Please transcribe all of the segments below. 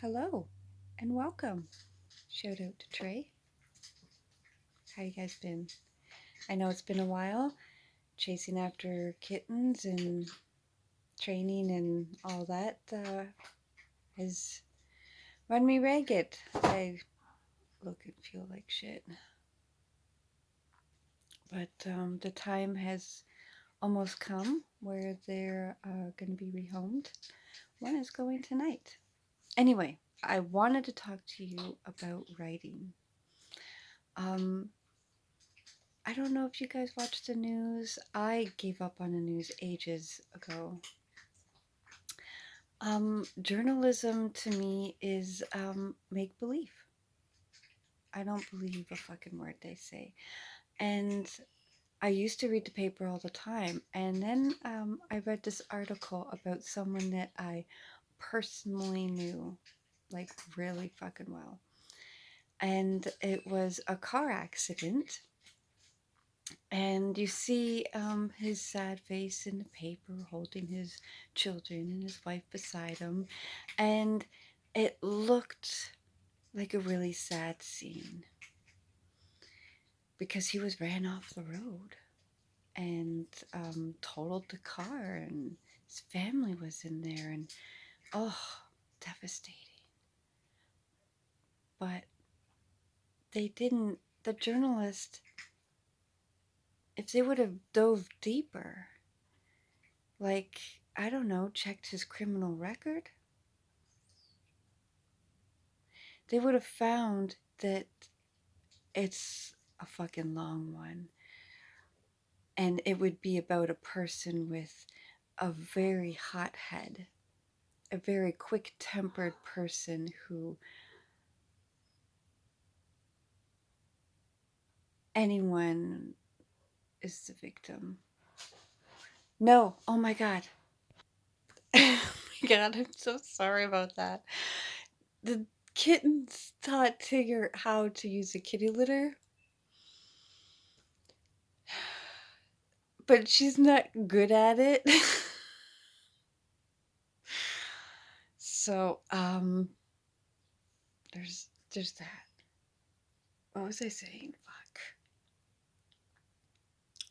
Hello and welcome. Shout out to Trey. How you guys been? I know it's been a while chasing after kittens and training and all that has run me ragged. I look and feel like shit. But the time has almost come where they're going to be rehomed. One is going tonight. Anyway, I wanted to talk to you about writing. I don't know if you guys watch the news. I gave up on the news ages ago. Journalism to me is make believe. I don't believe a fucking word they say. And I used to read the paper all the time. And then I read this article about someone that I personally knew, like really fucking well. And it was a car accident. And you see his sad face in the paper holding his children and his wife beside him. And it looked like a really sad scene because he was ran off the road and totaled the car, and his family was in there. And oh, devastating. But they didn't, the journalist, if they would have dove deeper, like, I don't know, checked his criminal record, they would have found that it's a fucking long one. And it would be about a person with a very hot head, a very quick tempered person who anyone is the victim. No, oh my God. Oh my God, I'm so sorry about that. The kittens taught Tigger how to use a kitty litter, but she's not good at it. So, there's that. What was I saying? Fuck.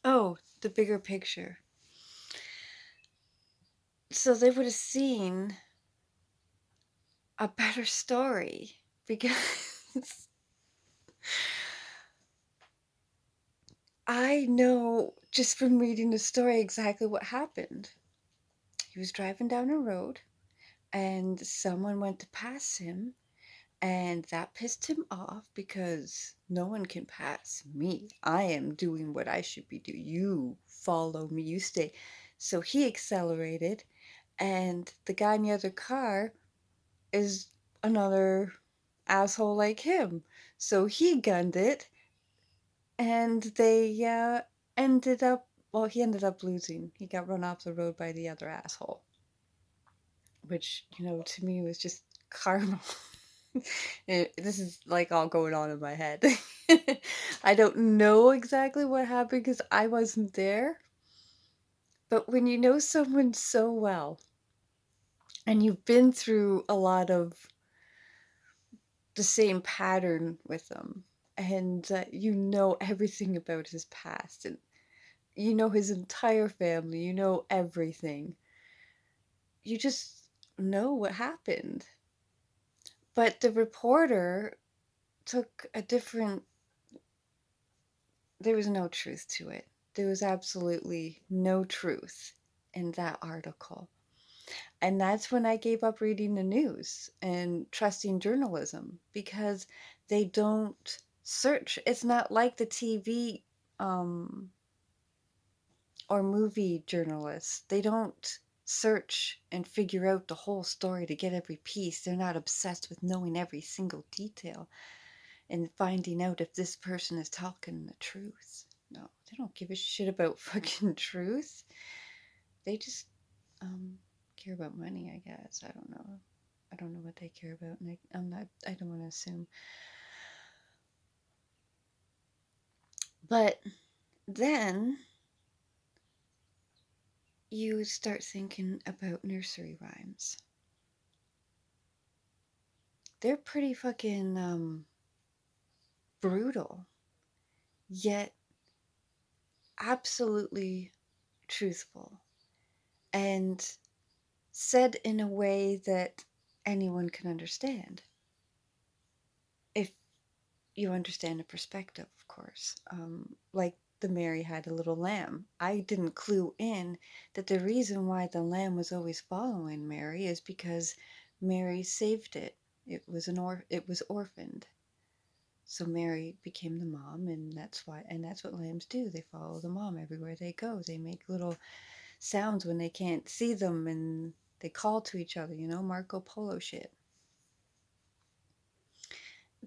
Oh, the bigger picture. So they would have seen a better story because I know just from reading the story exactly what happened. He was driving down a road and someone went to pass him, and that pissed him off because no one can pass me. I am doing what I should be doing. You follow me, you stay. So he accelerated, and the guy in the other car is another asshole like him. So he gunned it, and they ended up, well, he ended up losing. He got run off the road by the other asshole, which, to me was just karma. This is like all going on in my head. I don't know exactly what happened because I wasn't there. But when you know someone so well and you've been through a lot of the same pattern with them, and you know everything about his past, and you know his entire family, you know everything, you just know what happened. But the reporter took a different, there was no truth to it. There was absolutely no truth in that article. And that's when I gave up reading the news and trusting journalism, because they don't search. It's not like the TV um, or movie journalists. They don't search and figure out the whole story to get every piece. They're not obsessed with knowing every single detail and finding out if this person is talking the truth. No, they don't give a shit about fucking truth. They just care about money, I guess. I don't know. I don't know what they care about, and I don't want to assume. But then you start thinking about nursery rhymes. they're pretty fucking brutal, yet absolutely truthful and said in a way that anyone can understand. If you understand the perspective, of course. Like the Mary had a little lamb. I didn't clue in that the reason why the lamb was always following Mary is because Mary saved it. It was orphaned. So Mary became the mom, and that's what lambs do. They follow the mom everywhere they go. They make little sounds when they can't see them, and they call to each other, Marco Polo shit.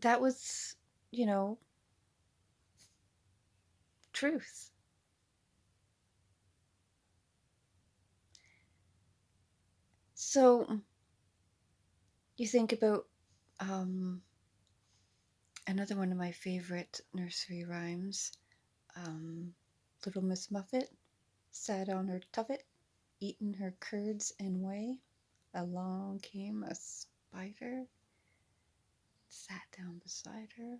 That was, you know, truth. So you think about um, another one of my favorite nursery rhymes. Um, Little Miss Muffet sat on her tuffet, eating her curds and whey. Along came a spider, sat down beside her.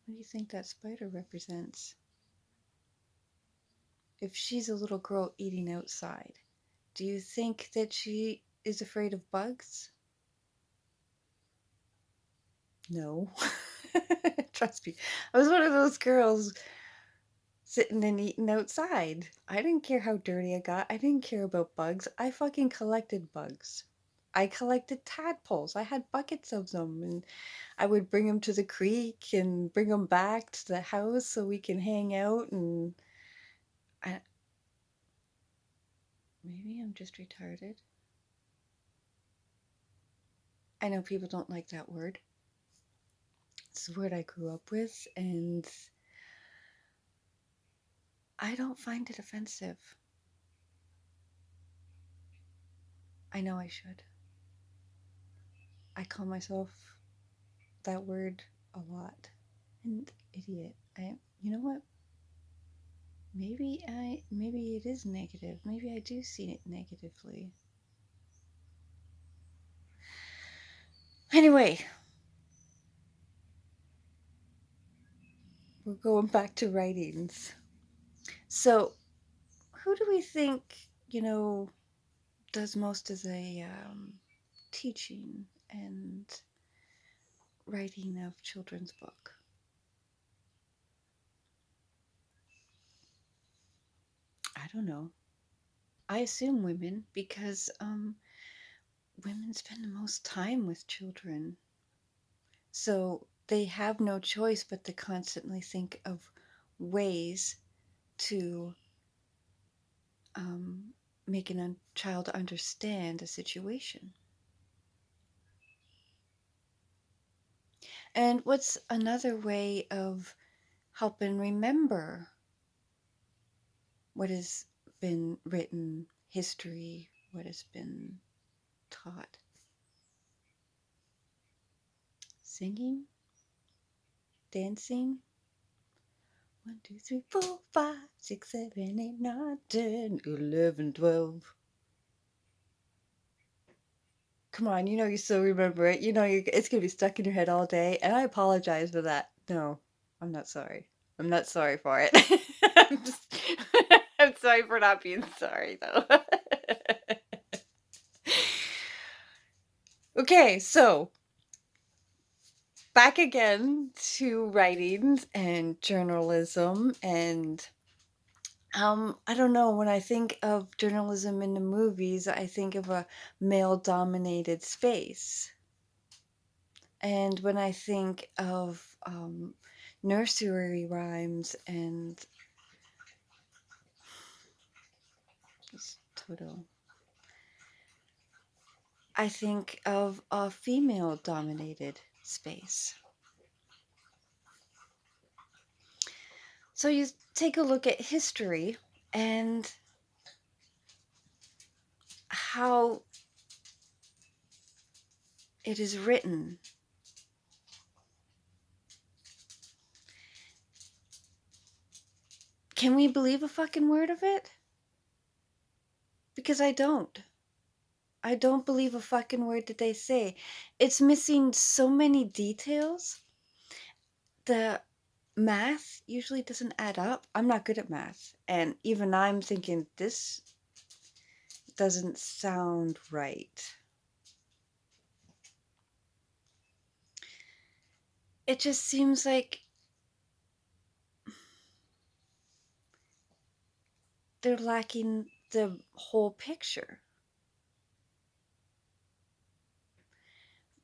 What do you think that spider represents? If she's a little girl eating outside, do you think that she is afraid of bugs? No. Trust me. I was one of those girls sitting and eating outside. I didn't care how dirty I got. I didn't care about bugs. I fucking collected bugs. I collected tadpoles. I had buckets of them, and I would bring them to the creek and bring them back to the house so we can hang out. And I, maybe I'm just retarded. I know people don't like that word. It's a word I grew up with, and I don't find it offensive. I know I should. I call myself that word a lot. And idiot. You know what? Maybe it is negative. Maybe I do see it negatively. Anyway, we're going back to writings. So, who do we think, does most of the teaching and writing of children's book? I don't know. I assume women because women spend the most time with children. So they have no choice but to constantly think of ways to um, make a child understand a situation. And what's another way of helping remember what has been written, history, what has been taught? Singing, dancing. 1, 2, 3, 4, 5, 6, 7, 8, 9, 10, 11, 12. Come on, you still remember it. It's going to be stuck in your head all day. And I apologize for that. No, I'm not sorry. I'm not sorry for it. I'm just, I'm sorry for not being sorry, though. Okay, so back again to writings and journalism. And I don't know, when I think of journalism in the movies, I think of a male dominated space. And when I think of nursery rhymes and just total, I think of a female dominated space. So you take a look at history and how it is written. Can we believe a fucking word of it? Because I don't. I don't believe a fucking word that they say. It's missing so many details. The math usually doesn't add up. I'm not good at math. And even I'm thinking, this doesn't sound right. It just seems like they're lacking the whole picture.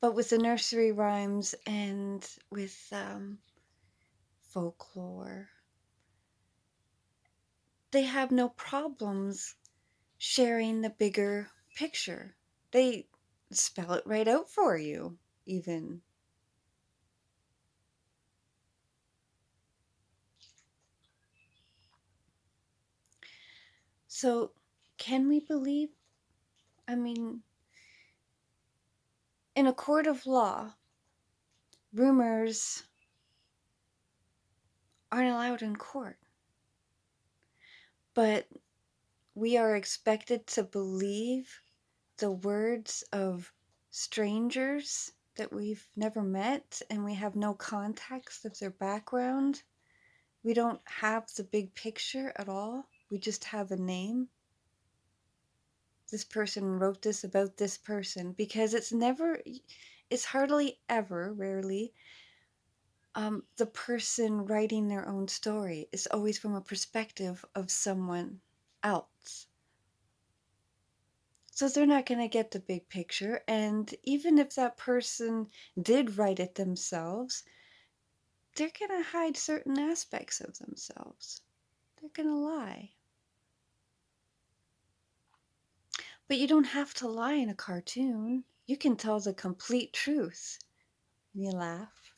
But with the nursery rhymes and with folklore, they have no problems sharing the bigger picture. They spell it right out for you, even. So, can we believe? I mean, in a court of law, rumors aren't allowed in court, but we are expected to believe the words of strangers that we've never met and we have no context of their background. We don't have the big picture at all. We just have a name. This person wrote this about this person, because it's hardly ever, rarely, the person writing their own story. It's always from a perspective of someone else. So they're not going to get the big picture. And even if that person did write it themselves, they're going to hide certain aspects of themselves. They're going to lie. But you don't have to lie in a cartoon. You can tell the complete truth. And you laugh.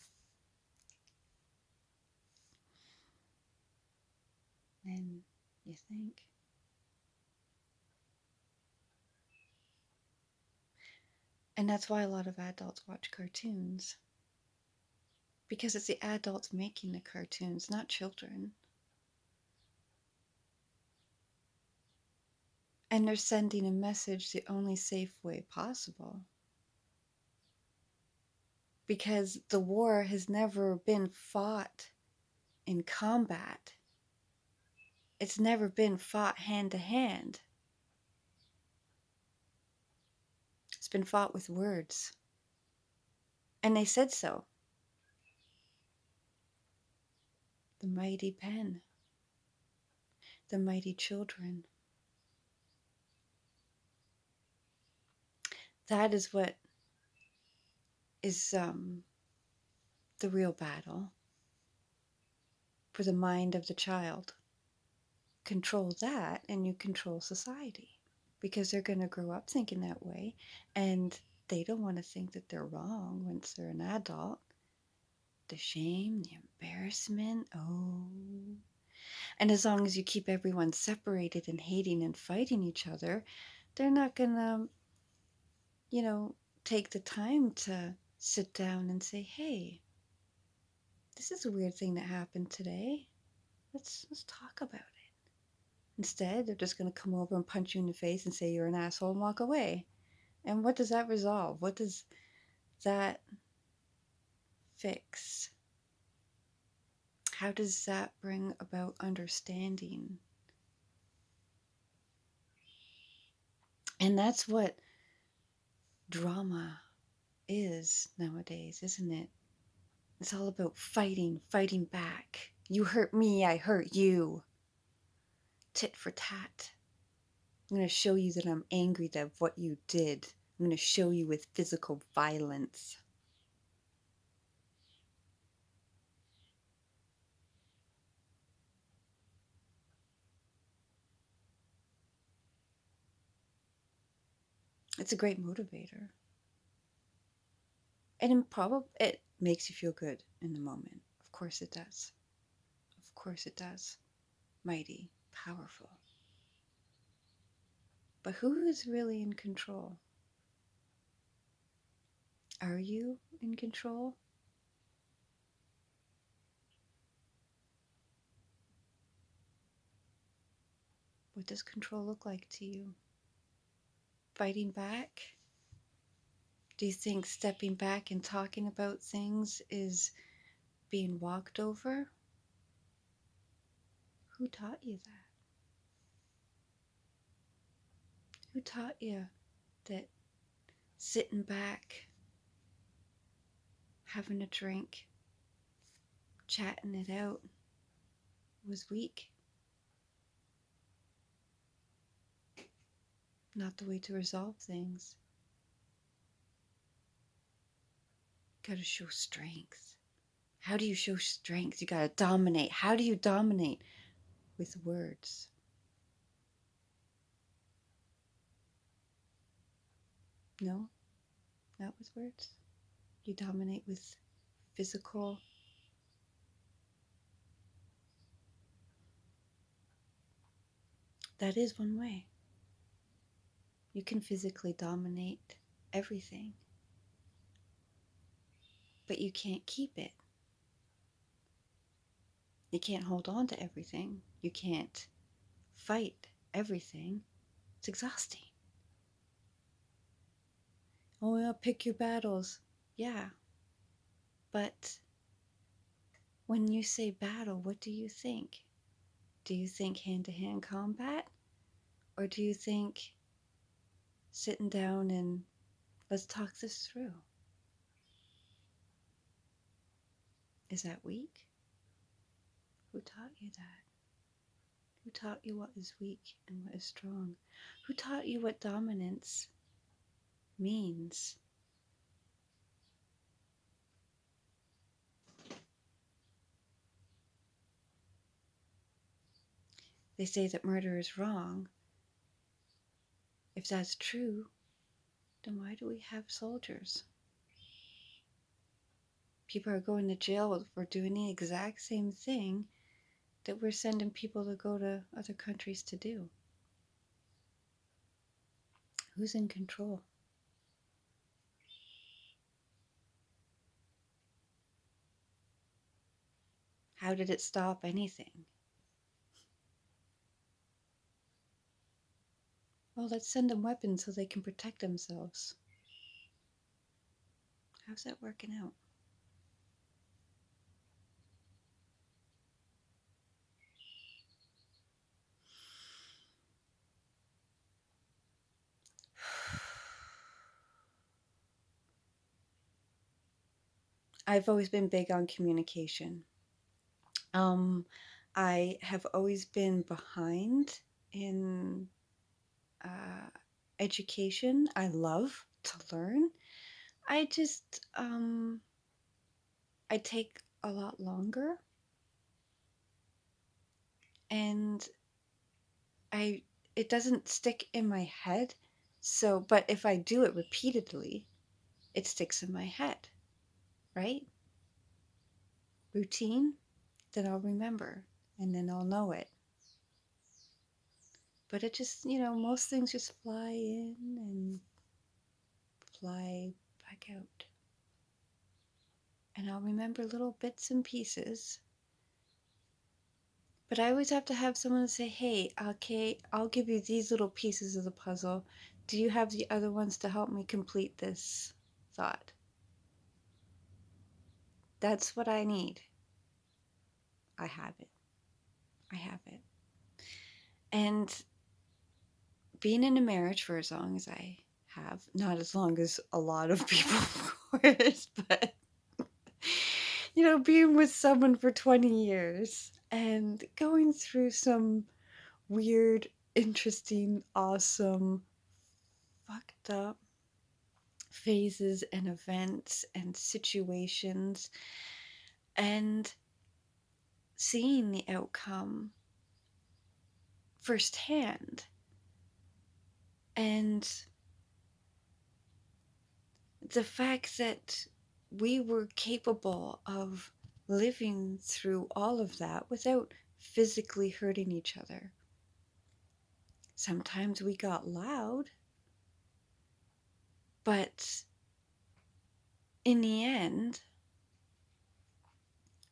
And you think. And that's why a lot of adults watch cartoons. Because it's the adults making the cartoons, not children. And they're sending a message the only safe way possible. Because the war has never been fought in combat. It's never been fought hand to hand. It's been fought with words. And they said so. The mighty pen. The mighty children. That is what is the real battle for the mind of the child. Control that and you control society, because they're going to grow up thinking that way, and they don't want to think that they're wrong once they're an adult. The shame, the embarrassment, oh. And as long as you keep everyone separated and hating and fighting each other, they're not going to, take the time to sit down and say, hey, this is a weird thing that happened today. Let's talk about it. Instead, they're just going to come over and punch you in the face and say you're an asshole and walk away. And what does that resolve? What does that fix? How does that bring about understanding? And that's what drama is nowadays, isn't it? It's all about fighting, fighting back. You hurt me, I hurt you. Tit for tat. I'm going to show you that I'm angry at what you did. I'm going to show you with physical violence. It's a great motivator. And it makes you feel good in the moment. Of course it does. Of course it does. Mighty, powerful. But who is really in control? Are you in control? What does control look like to you? fighting back? Do you think stepping back and talking about things is being walked over? Who taught you that? Who taught you that sitting back, having a drink, chatting it out was weak? Not the way to resolve things. Gotta show strength. How do you show strength? You gotta dominate. How do you dominate? With words. No, not with words. You dominate with physical. That is one way. You can physically dominate everything, but you can't keep it. You can't hold on to everything. You can't fight everything. It's exhausting. Oh, yeah, pick your battles. Yeah. But when you say battle, what do you think? Do you think hand-to-hand combat? Or do you think sitting down and let's talk this through? Is that weak? Who taught you that? Who taught you what is weak and what is strong? Who taught you what dominance means? They say that murder is wrong. If that's true, then why do we have soldiers? People are going to jail for doing the exact same thing that we're sending people to go to other countries to do. Who's in control? How did it stop anything? Well, let's send them weapons so they can protect themselves. How's that working out? I've always been big on communication. I have always been behind in education. I love to learn. I just, I take a lot longer, and it doesn't stick in my head. So, but if I do it repeatedly, it sticks in my head, right? Routine, then I'll remember, and then I'll know it. But it just, most things just fly in and fly back out. And I'll remember little bits and pieces. But I always have to have someone say, hey, okay, I'll give you these little pieces of the puzzle. Do you have the other ones to help me complete this thought? That's what I need. I have it. I have it. And being in a marriage for as long as I have, not as long as a lot of people, of course, but being with someone for 20 years and going through some weird, interesting, awesome, fucked up phases and events and situations, and seeing the outcome firsthand, and the fact that we were capable of living through all of that without physically hurting each other. Sometimes we got loud, but in the end,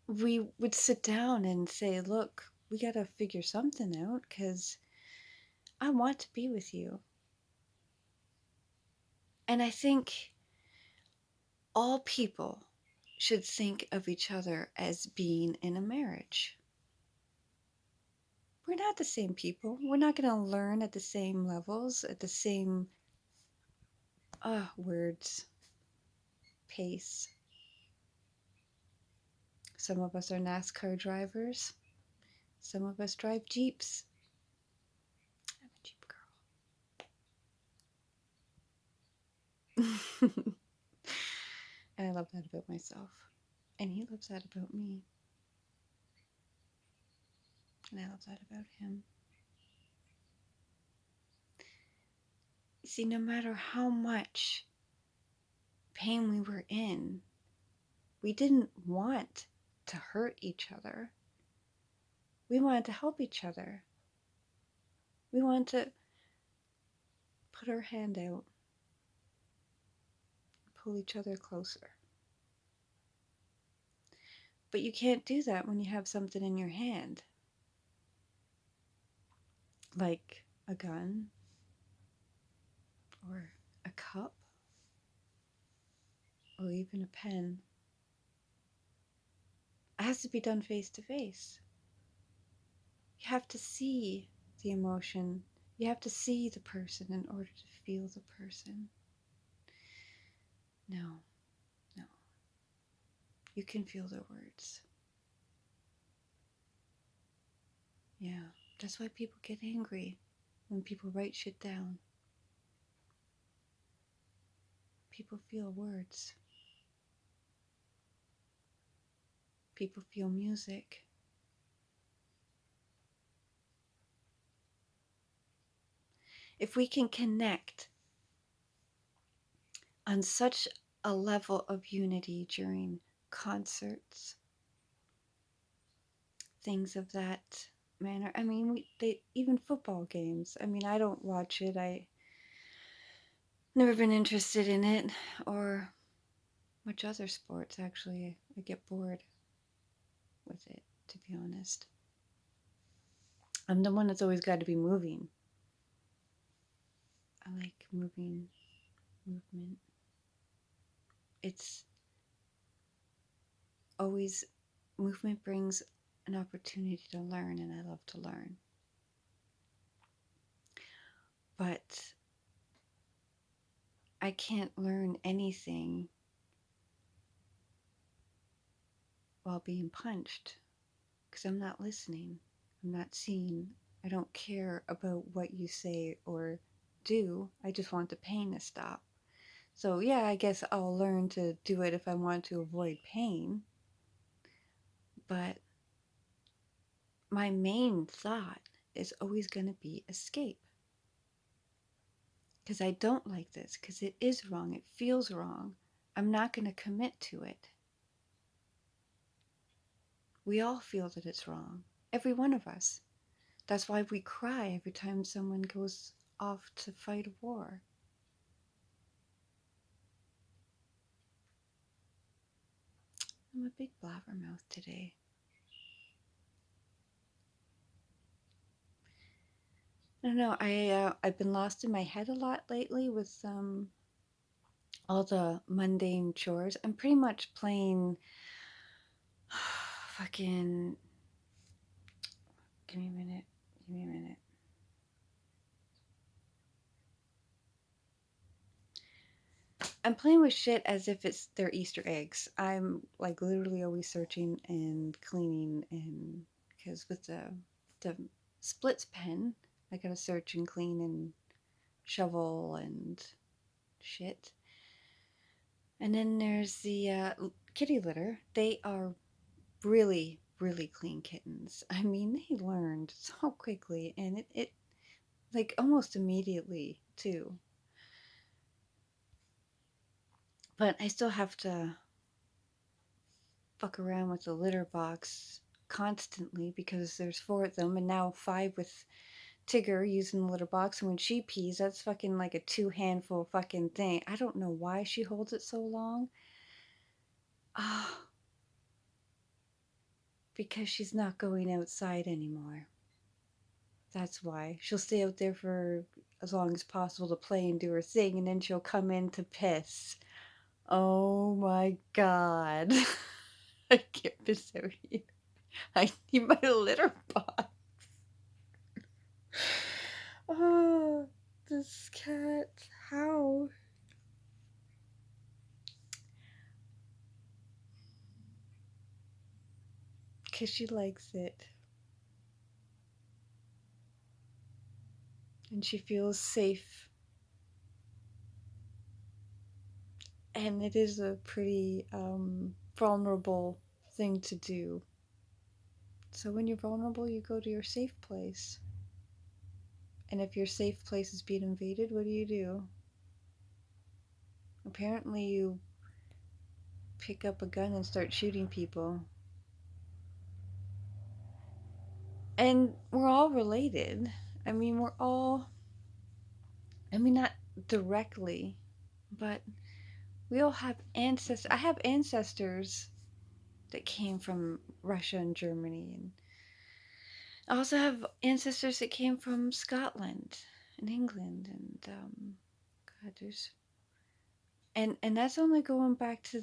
we would sit down and say, look, we got to figure something out because I want to be with you. And I think all people should think of each other as being in a marriage. We're not the same people. We're not going to learn at the same levels, at the same words, pace. Some of us are NASCAR drivers. Some of us drive Jeeps. I'm a Jeep girl. And I love that about myself. And he loves that about me. And I love that about him. You see, no matter how much pain we were in, we didn't want to hurt each other. We wanted to help each other. We wanted to put our hand out, pull each other closer. But you can't do that when you have something in your hand, like a gun or a cup or even a pen. It has to be done face to face. You have to see the emotion. You have to see the person in order to feel the person. No, no. You can feel their words. Yeah, that's why people get angry when people write shit down. People feel words. People feel music. If we can connect on such a level of unity during concerts, things of that manner. I mean, even football games. I mean, I don't watch it. I never been interested in it or much other sports. Actually, I get bored with it, to be honest. I'm the one that's always got to be moving. I like movement. It's always, movement brings an opportunity to learn, and I love to learn. But I can't learn anything while being punched because I'm not listening. I'm not seeing. I don't care about what you say or do. I just want the pain to stop. So, yeah, I guess I'll learn to do it if I want to avoid pain. But my main thought is always going to be escape. Because I don't like this, because it is wrong. It feels wrong. I'm not going to commit to it. We all feel that it's wrong. Every one of us. That's why we cry every time someone goes off to fight a war. I'm a big blabbermouth today. I don't know. I've been lost in my head a lot lately with all the mundane chores. I'm pretty much playing fucking. Give me a minute. Give me a minute. I'm playing with shit as if they're Easter eggs. I'm like literally always searching and cleaning, and because with the splits pen, I gotta search and clean and shovel and shit. And then there's the kitty litter. They are really, really clean kittens. I mean, they learned so quickly, and it like almost immediately too. But I still have to fuck around with the litter box constantly because there's 4 of them, and now 5 with Tigger using the litter box. And when she pees, that's fucking like a 2-handful fucking thing. I don't know why she holds it so long. Ah, oh, because she's not going outside anymore. That's why. She'll stay out there for as long as possible to play and do her thing, and then she'll come in to piss. Oh my god. I can't piss out here. I need my litter box. Oh, this cat. How? Because she likes it. And she feels safe. And it is a pretty vulnerable thing to do. So when you're vulnerable, you go to your safe place. And if your safe place is being invaded, what do? Apparently, you pick up a gun and start shooting people. And we're all related. I mean, not directly, but we all have ancestors. I have ancestors that came from Russia and Germany, and I also have ancestors that came from Scotland and England, and God, and that's only going back to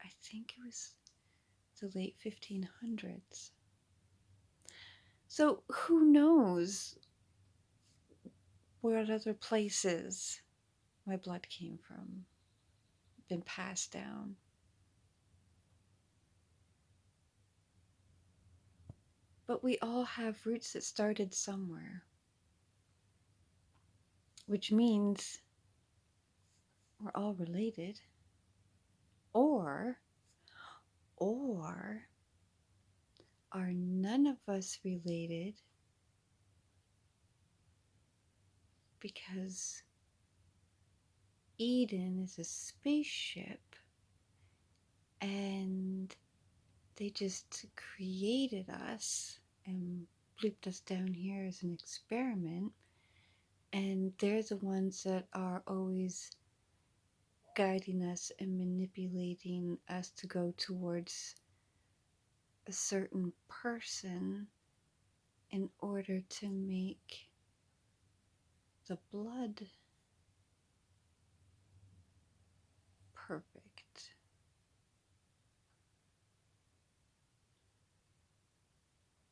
I think it was the late 1500s. So who knows what other places my blood came from, been passed down. But we all have roots that started somewhere, which means we're all related. Or are none of us related because Eden is a spaceship and they just created us and blooped us down here as an experiment, and they're the ones that are always guiding us and manipulating us to go towards a certain person in order to make the blood perfect.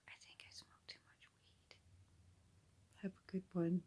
I think I smoked too much weed. Have a good one.